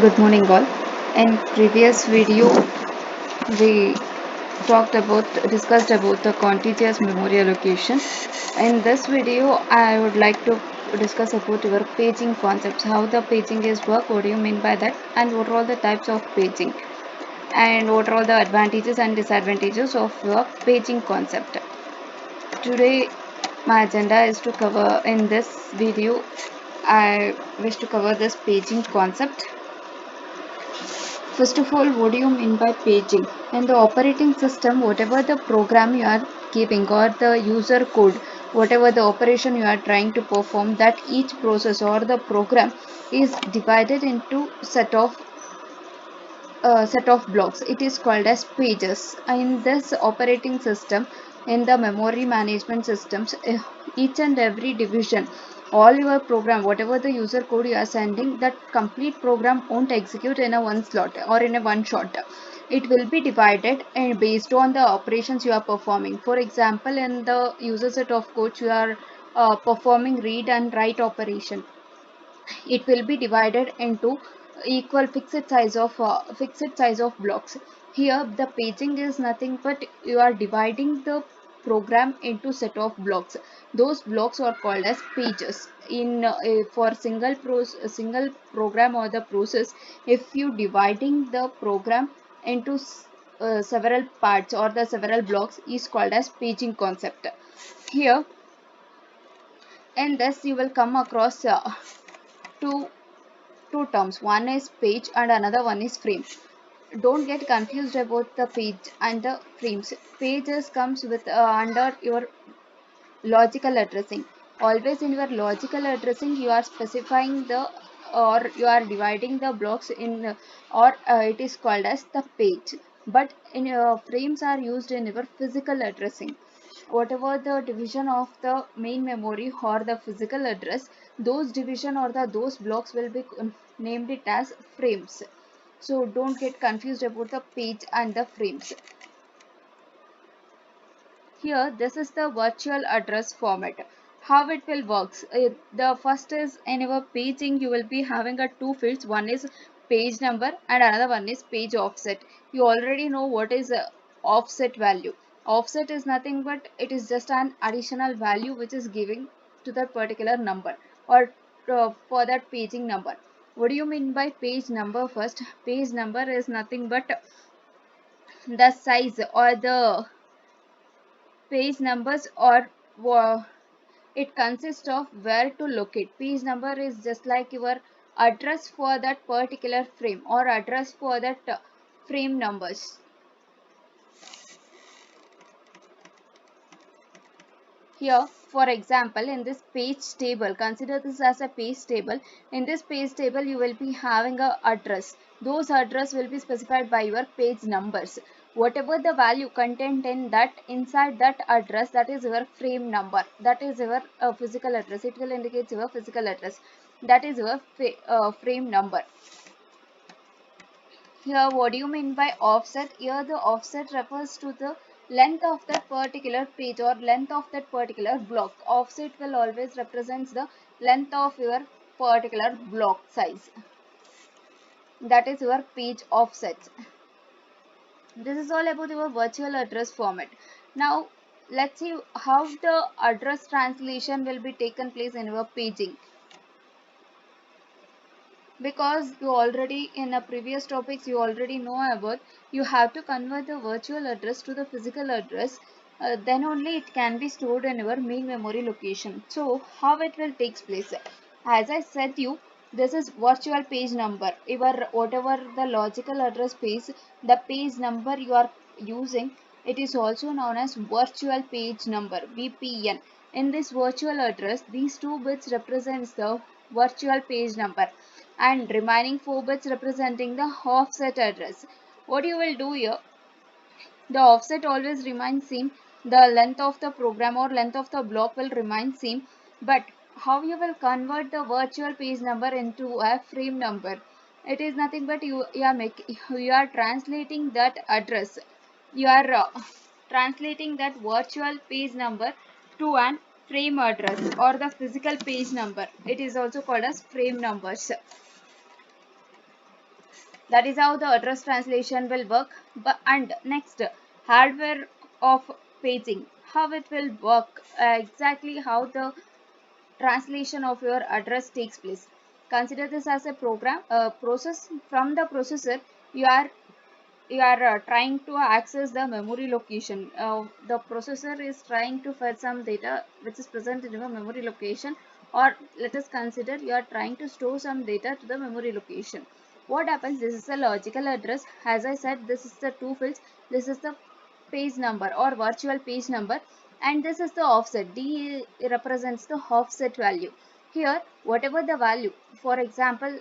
Good morning, all. In previous video, we discussed about the contiguous memory allocation. In this video, I would like to discuss about your paging concepts, how the paging is work, what do you mean by that, and what are all the types of paging, and what are all the advantages and disadvantages of your paging concept. Today, my agenda is to cover in this video. I wish to cover this paging concept. First of all, what do you mean by paging? In the operating system, whatever the program you are giving or the user code, whatever the operation you are trying to perform, that each process or the program is divided into set of blocks. It is called as pages. In this operating system, in the memory management systems, each and every division, all your program, whatever the user code you are sending, that complete program won't execute in a one slot or in a one shot. It will be divided and based on the operations you are performing. For example, in the user set of code you are performing read and write operation, it will be divided into equal fixed size of blocks. Here the paging is nothing but you are dividing the program into set of blocks. Those blocks are called as pages. In for single program or the process, if you dividing the program into several parts or the several blocks is called as paging concept. Here in this you will come across two two terms. One is page and another one is frame. Don't get confused about the page and the frames. Pages comes with under your logical addressing. Always in your logical addressing you are specifying the or you are dividing the blocks in or it is called as the page. But in your frames are used in your physical addressing. Whatever the division of the main memory or the physical address, those division or those blocks will be named it as frames. So don't get confused about the page and the frames. Here this is the virtual address format. How it will works, the first is in your paging you will be having a two fields. One is page number and another one is page offset. You already know what is offset value. Offset is nothing but it is just an additional value which is giving to that particular number or for that paging number. What do you mean by page number? First, page number is nothing but the size or the page numbers or it consists of where to locate. Page number is just like your address for that particular frame or address for that frame numbers. Here, for example, in this page table, consider this as a page table. In this page table, you will be having a address. Those address will be specified by your page numbers. Whatever the value content in that inside that address, that is your frame number. That is your physical address. It will indicate your physical address. That is your frame number. Here, what do you mean by offset? Here, the offset refers to the length of that particular page or length of that particular block. Offset will always represents the length of your particular block size. That is your page offset. This is all about your virtual address format. Now, let's see how the address translation will be taken place in your paging. Because you already in the previous topics you already know about, you have to convert the virtual address to the physical address, then only it can be stored in your main memory location. So how it will takes place? As I said you, this is virtual page number. Your whatever the logical address space, the page number you are using, it is also known as virtual page number, VPN. In this virtual address, these two bits represents the virtual page number and remaining 4 bits representing the offset address. What you will do here, the offset always remains same, the length of the program or length of the block will remain same, but how you will convert the virtual page number into a frame number, it is nothing but you are translating that address, you are translating that virtual page number to an frame address or the physical page number. It is also called as frame numbers. That is how the address translation will work. But and next, hardware of paging, how it will work, exactly how the translation of your address takes place. Consider this as a program process. From the processor, you are trying to access the memory location. The processor is trying to fetch some data which is present in your memory location, or let us consider you are trying to store some data to the memory location. What happens? This is a logical address. As I said, this is the two fields. This is the page number or virtual page number, and this is the offset. D represents the offset value. Here, whatever the value, for example,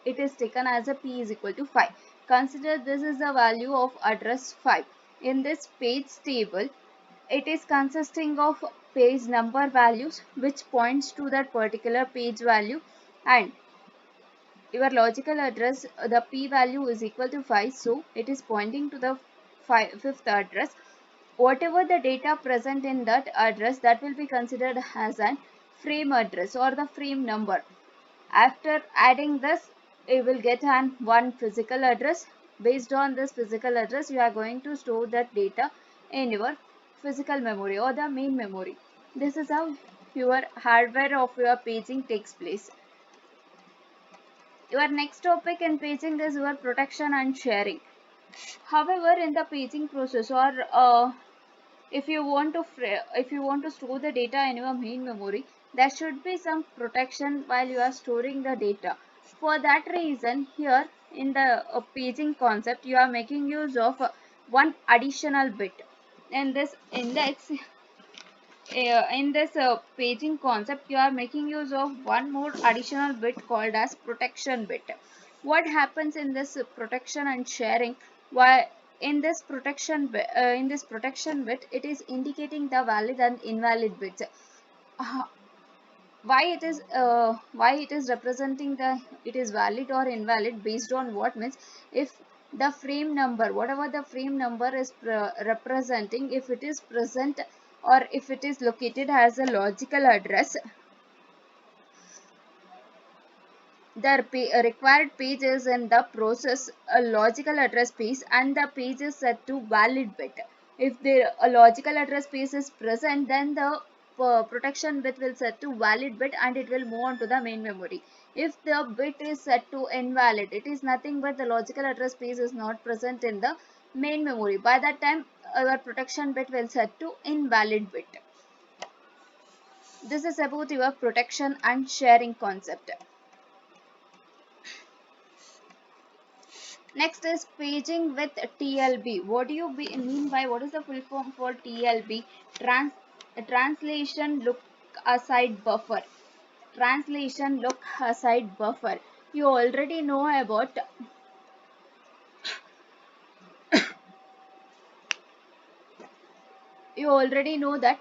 it is taken as a p is equal to 5. Consider this is the value of address 5. In this page table, it is consisting of page number values which points to that particular page value, and your logical address, the p value is equal to 5, so it is pointing to the fifth address. Whatever the data present in that address, that will be considered as an frame address or the frame number. After adding this, you will get an one physical address. Based on this physical address, you are going to store that data in your physical memory or the main memory. This is how your hardware of your paging takes place. Your next topic in paging is your protection and sharing. However, in the paging process, or if you want to store the data in your main memory, there should be some protection while you are storing the data. For that reason, here in the paging concept, you are making use of one additional bit. In this index, in this paging concept, you are making use of one more additional bit called as protection bit. What happens in this protection and sharing? Why in this protection bit, it is indicating the valid and invalid bits. Uh, why it is representing the it is valid or invalid based on what means, if the frame number, whatever the frame number is representing, if it is present or if it is located as a logical address, the required page is in the process a logical address space, and the page is set to valid bit. If the a logical address space is present, then the protection bit will set to valid bit and it will move on to the main memory. If the bit is set to invalid, it is nothing but the logical address space is not present in the main memory. By that time, our protection bit will set to invalid bit. This is about your protection and sharing concept. Next is paging with TLB. What do you mean by, what is the full form for TLB? Translation look aside buffer. Translation look aside buffer. You already know about, you already know that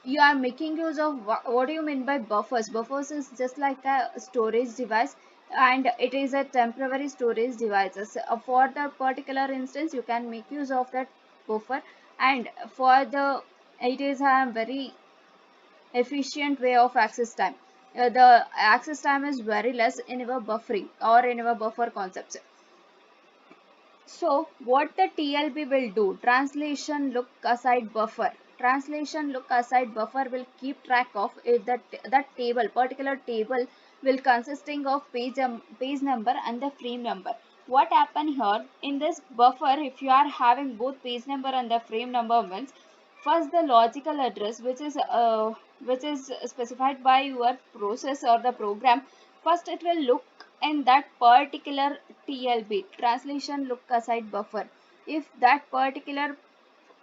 you are making use of what do you mean by buffers? Buffers is just like a storage device, and it is a temporary storage devices. For the particular instance, you can make use of that buffer, and for the it is a very efficient way of access time. The access time is very less in your buffering or in your buffer concepts. So what the TLB will do, translation look aside buffer. Translation look aside buffer will keep track of if that table, particular table will consisting of page number and the frame number. What happen here in this buffer, if you are having both page number and the frame number means, first the logical address which is specified by your process or the program, first it will look in that particular TLB, translation look aside buffer. If that particular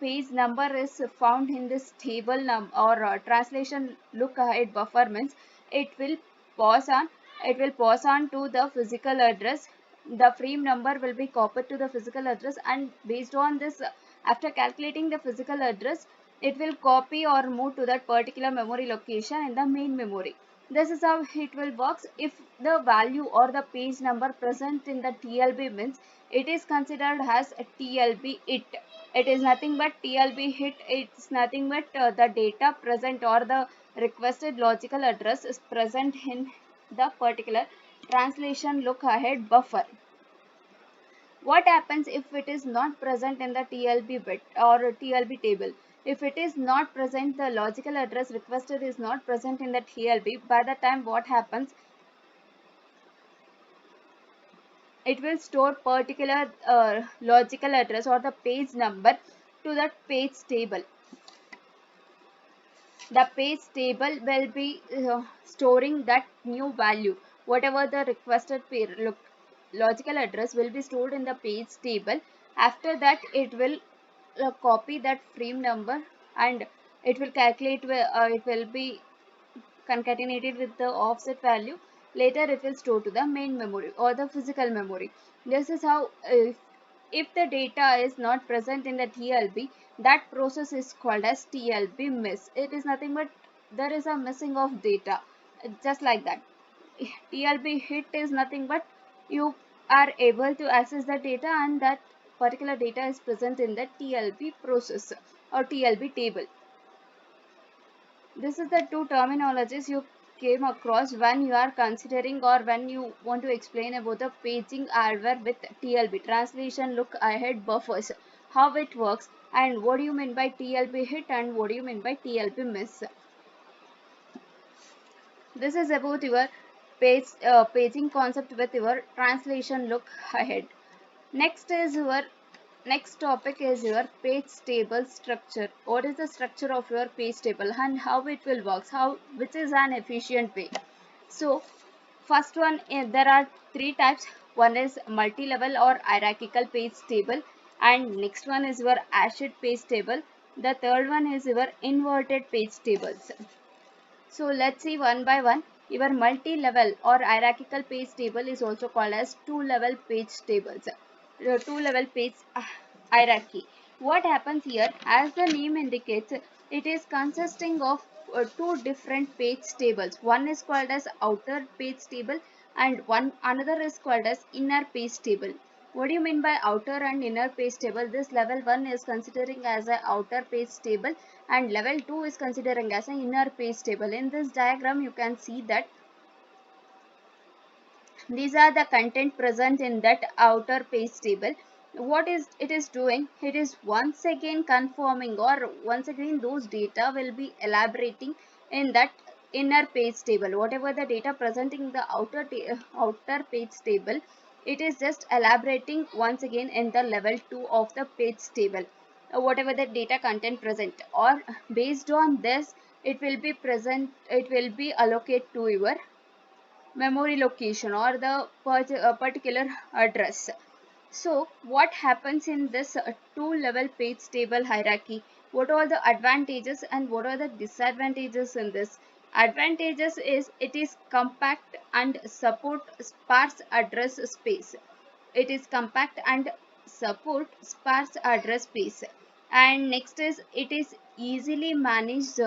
page number is found in this table or translation look ahead buffer means, it will pause on to the physical address. The frame number will be copied to the physical address, and based on this, after calculating the physical address, it will copy or move to that particular memory location in the main memory. This is how it will works. If the value or the page number present in the TLB means, it is considered as a TLB it. It is nothing but TLB hit. It's nothing but the data present or the requested logical address is present in the particular translation look ahead buffer. What happens if it is not present in the TLB bit or TLB table? If it is not present, the logical address requested is not present in the TLB. By the time what happens, it will store particular logical address or the page number to that page table. The page table will be storing that new value. Whatever the requested logical address will be stored in the page table. After that, it will copy that frame number, and it will calculate, it will be concatenated with the offset value. Later it will store to the main memory or the physical memory. This is how, if the data is not present in the TLB, that process is called as TLB miss. It is nothing but there is a missing of data, just like that. TLB hit is nothing but you are able to access the data, and that particular data is present in the TLB process or TLB table. This is the two terminologies you came across when you are considering or when you want to explain about the paging hardware with TLB, translation look ahead buffers, how it works, and what do you mean by TLB hit and what do you mean by TLB miss. This is about your paging concept with your translation look ahead. Next is your next topic is your page table structure. What is the structure of your page table and how it will work? How, which is an efficient way? So first one, there are three types. One is multi-level or hierarchical page table, and next one is your hashed page table. The third one is your inverted page tables. So let's see one by one. Your multi-level or hierarchical page table is also called as two-level page tables. The two-level page hierarchy. What happens here, as the name indicates, it is consisting of two different page tables. One is called as outer page table and one another is called as inner page table. What do you mean by outer and inner page table? This level 1 is considering as an outer page table and level 2 is considering as an inner page table. In this diagram you can see that these are the content present in that outer page table. What is it is doing? It is once again confirming, or once again those data will be elaborating in that inner page table. Whatever the data presenting in the outer page table, it is just elaborating once again in the level 2 of the page table. Whatever the data content present, or based on this, it will be present. It will be allocated to your memory location or the particular address. So what happens in this two level page table hierarchy? What are the advantages and what are the disadvantages in this? Advantages is it is compact and support sparse address space. It is compact and support sparse address space. And next is it is easily managed.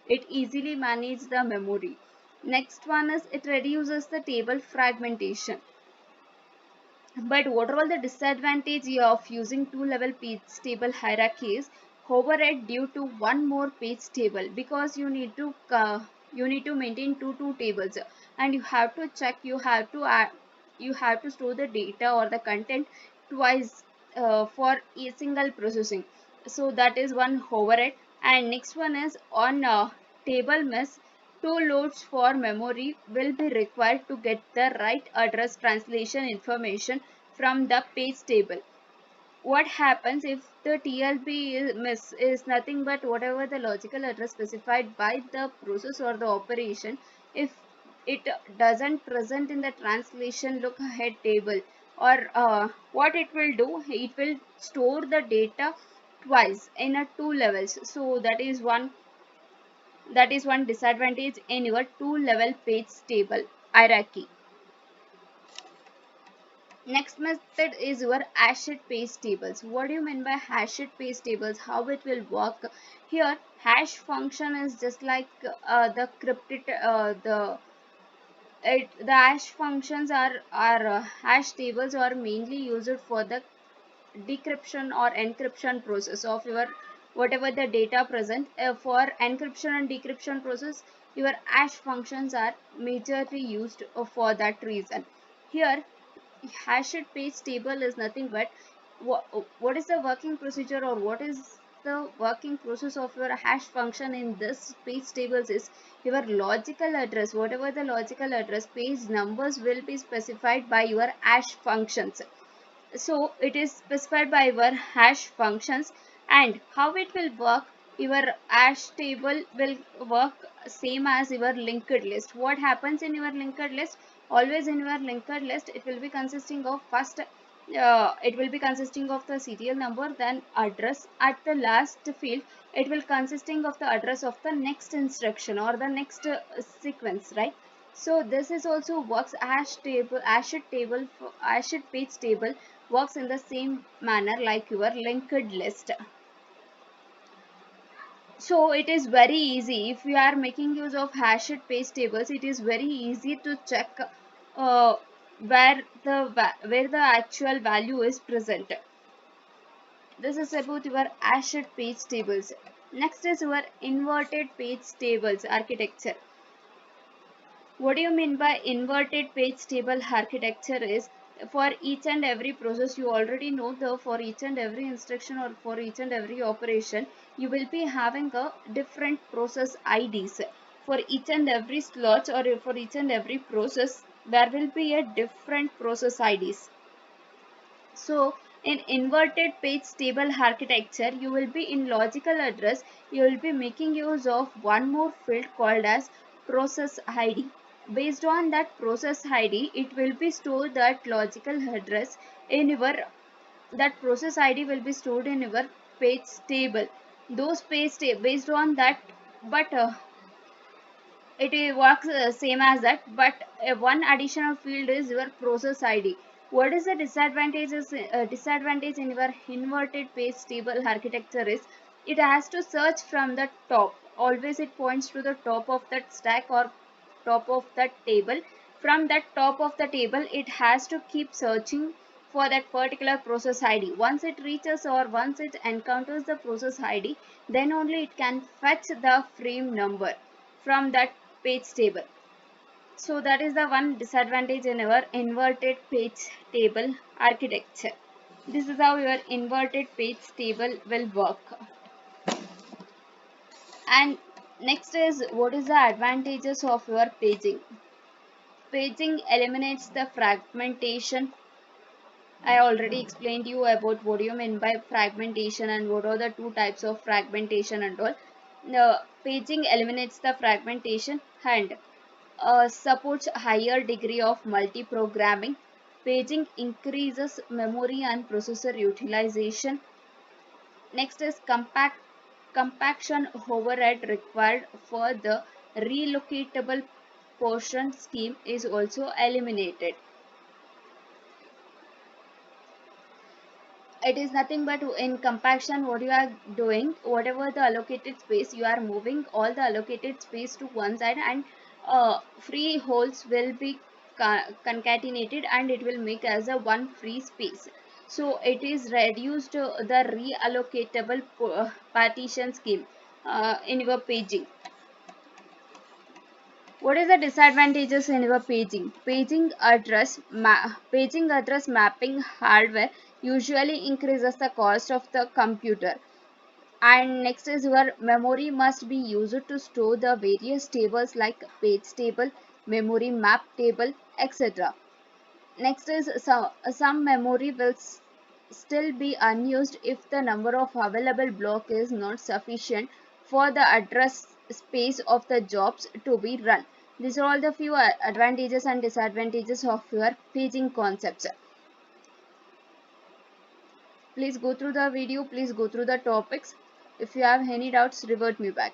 It easily manages the memory. Next one is it reduces the table fragmentation. But what are all the disadvantages of using two-level page table hierarchies? Overhead due to one more page table, because you need to maintain two tables, and you have to check, you have to store the data or the content twice for a single processing. So that is one overhead. And next one is on table miss. Two loads for memory will be required to get the right address translation information from the page table. What happens if the TLB miss is nothing but whatever the logical address specified by the process or the operation, if it doesn't present in the translation look ahead table, or what it will do, it will store the data twice in a two levels. So that is one disadvantage in your two level page table hierarchy. Next method is your hashed page tables. What do you mean by hashed page tables? How it will work? Here, hash function is just like the crypted the hash functions are hash tables are mainly used for the decryption or encryption process of your whatever the data present. For encryption and decryption process, your hash functions are majorly used for that reason. Here hashed page table is nothing but what is the working procedure, or what is the working process of your hash function in this page tables is your logical address. Whatever the logical address, page numbers will be specified by your hash functions. So it is specified by your hash functions. And how it will work, your hash table will work same as your linked list. What happens in your linked list? Always in your linked list, it will be consisting of first, it will be consisting of the serial number, then address. At the last field, it will consisting of the address of the next instruction or the next sequence, right? So this is also works hash table, hashed page table works in the same manner like your linked list. So it is very easy if you are making use of hashed page tables. It is very easy to check uh, where the actual value is present. This is about your hashed page tables. Next is your inverted page tables architecture. What do you mean by inverted page table architecture is, for each and every process you already know, the for each and every instruction or for each and every operation you will be having a different process IDs. For each and every slot or for each and every process there will be a different process IDs. So in inverted page table architecture, you will be in logical address, you will be making use of one more field called as process ID. Based on that process ID, it will be stored that logical address in your, that process ID will be stored in your page table. Those based on that, but it works same as that, but one additional field is your process ID. What is the disadvantage in your inverted page table architecture is, it has to search from the top. Always it points to the top of that stack or top of that table. From that top of the table, it has to keep searching for that particular process ID. Once it reaches or once it encounters the process ID, then only it can fetch the frame number from that page table. So that is the one disadvantage in our inverted page table architecture. This is how your inverted page table will work. And next is, what is the advantages of your paging? Paging eliminates the fragmentation. I already explained you about what you mean by fragmentation and what are the two types of fragmentation and all. The paging eliminates the fragmentation and supports higher degree of multi-programming. Paging increases memory and processor utilization. Next is compaction overhead required for the relocatable portion scheme is also eliminated. It is nothing but, in compaction what you are doing, whatever the allocated space, you are moving all the allocated space to one side, and free holes will be concatenated and it will make as a one free space. So it is reduced the reallocatable partition scheme in your paging. What is the disadvantages in your paging? Paging address mapping hardware usually increases the cost of the computer. And next is, your memory must be used to store the various tables like page table, memory map table, etc. Next is, some memory will still be unused if the number of available block is not sufficient for the address space of the jobs to be run. These are all the few advantages and disadvantages of your paging concepts. Please go through the video, please go through the topics. If you have any doubts, revert me back.